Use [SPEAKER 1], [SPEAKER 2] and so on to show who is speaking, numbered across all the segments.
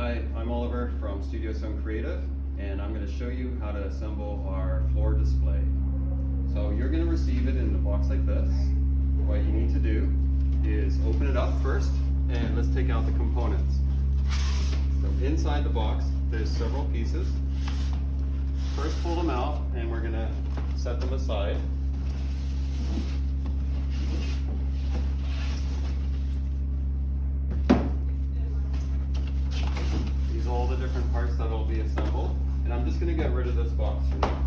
[SPEAKER 1] Hi, I'm Oliver from Studiostone Creative, and I'm going to show you how to assemble our floor display. So you're going to receive it in a box like this. What you need to do is open it up first, and let's take out the components. So inside the box, there's several pieces. First pull them out, and we're going to set them aside. These are all the different parts that will be assembled, and I'm just going to get rid of this box for now.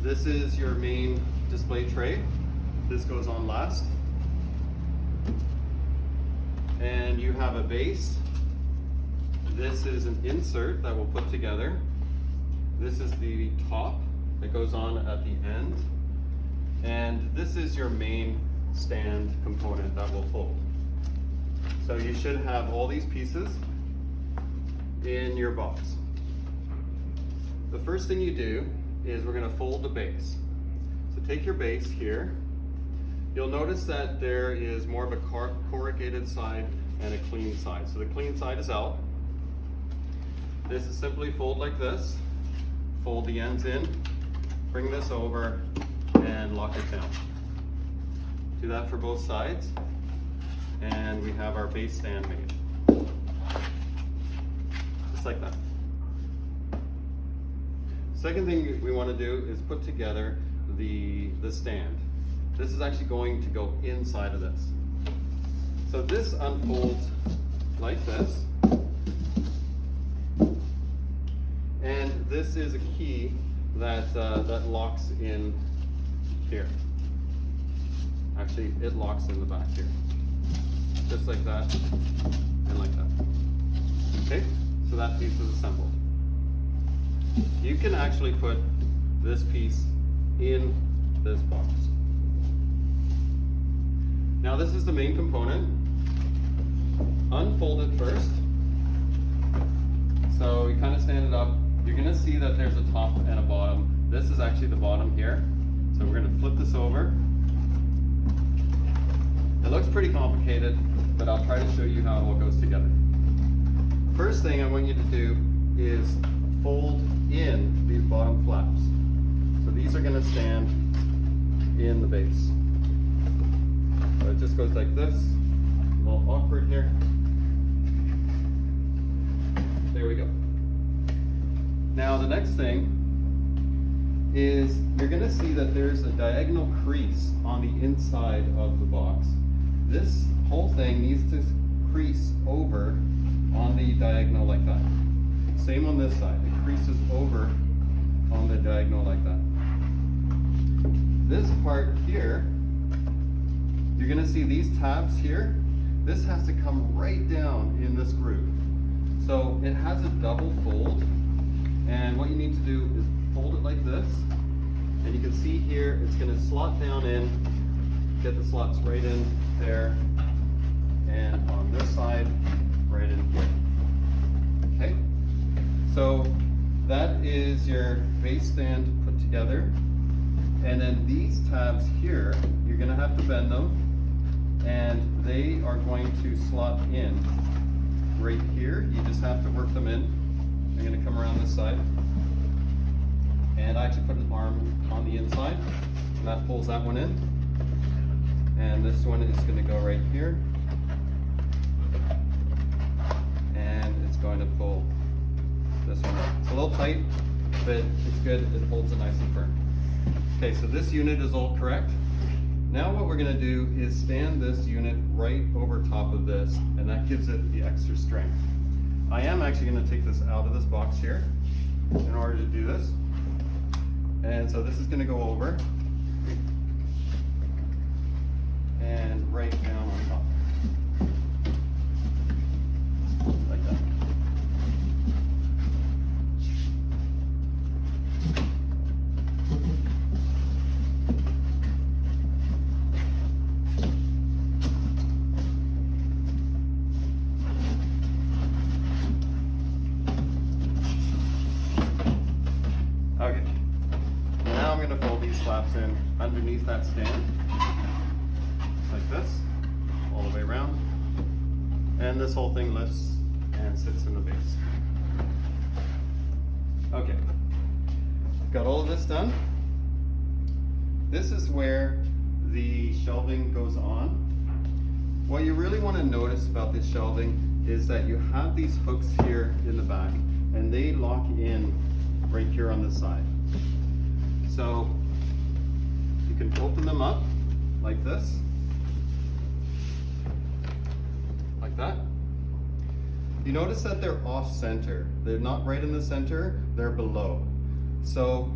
[SPEAKER 1] This is your main display tray. This goes on last. And you have a base. This is an insert that we'll put together. This is the top that goes on at the end. And this is your main stand component that will fold. So you should have all these pieces in your box. The first thing you do is we're going to fold the base. So take your base here. You'll notice that there is more of a corrugated side and a clean side. So the clean side is out. This is simply fold like this. Fold the ends in, bring this over, and lock it down. Do that for both sides, and we have our base stand made. Just like that. Second thing we want to do is put together the stand. This is actually going to go inside of this. So this unfolds like this. And this is a key that locks in here. Actually, it locks in the back here. Just like that, and like that. Okay, so that piece is assembled. You can actually put this piece in this box. Now this is the main component. Unfold it first. So you kind of stand it up. You're going to see that there's a top and a bottom. This is actually the bottom here. So we're going to flip this over. It looks pretty complicated, but I'll try to show you how it all goes together. First thing I want you to do is fold in these bottom flaps. So these are going to stand in the base. So it just goes like this. A little awkward here. There we go. Now the next thing is you're going to see that there's a diagonal crease on the inside of the box. This whole thing needs to crease over on the diagonal like that. Same on this side. It creases over on the diagonal like that. This part here, you're going to see these tabs here. This has to come right down in this groove. So it has a double fold, and what you need to do is fold it like this, and you can see here it's going to slot down in, get the slots right in there, and on this side, right in here. Okay, so that is your base stand put together, and then these tabs here, you're going to have to bend them, and they are going to slot in right here. You just have to work them in. I'm going to come around this side, and I actually put an arm on the inside, and that pulls that one in, and this one is going to go right here, and it's going to pull this one up. It's a little tight, but it's good. It holds it nice and firm. Okay, so this unit is all correct. Now what we're going to do is stand this unit right over top of this, and that gives it the extra strength. I am actually going to take this out of this box here in order to do this. And so this is going to go over and right down on top. Like that. Okay, now I'm going to fold these flaps in underneath that stand, like this, all the way around. And then this whole thing lifts and sits in the base. Okay, I've got all of this done. This is where the shelving goes on. What you really want to notice about this shelving is that you have these hooks here in the back, and they lock in right here on the side. So you can open them up like this, like that. You notice that they're off center. They're not right in the center, they're below. So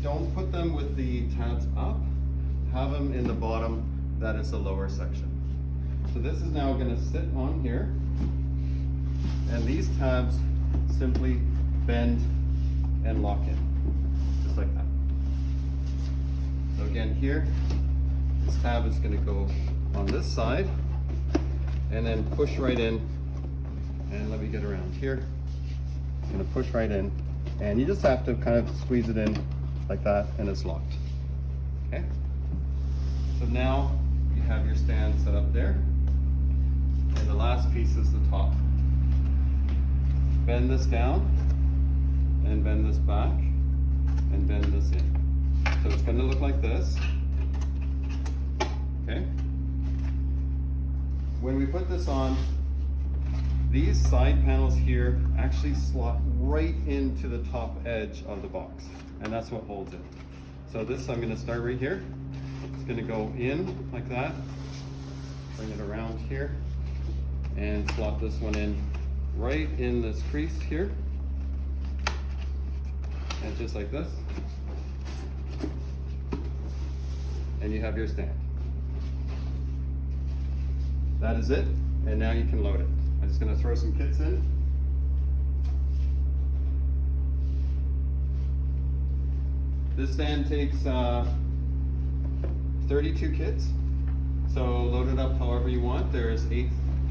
[SPEAKER 1] don't put them with the tabs up, have them in the bottom, that is the lower section. So this is now going to sit on here, and these tabs simply bend and lock in, just like that. So again here, this tab is going to go on this side, and then push right in, and let me get around here. I'm going to push right in, and you just have to kind of squeeze it in like that, and it's locked. Okay? So now you have your stand set up there, and the last piece is the top. Bend this down, and bend this back, and bend this in. So it's going to look like this. Okay? When we put this on, these side panels here actually slot right into the top edge of the box, and that's what holds it. So this, I'm going to start right here. It's going to go in like that, bring it around here, and slot this one in right in this crease here, and just like this, and you have your stand. That is it, and now you can load it. I'm just going to throw some kits in. This stand takes 32 kits, so load it up however you want. There's 8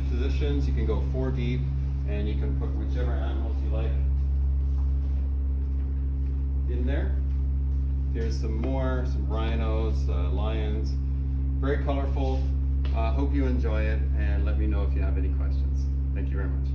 [SPEAKER 1] positions. You can go 4 deep, and you can put whichever animals you like in there. Here's some rhinos, lions, very colorful. Hope you enjoy it, and let me know if you have any questions. Thank you very much.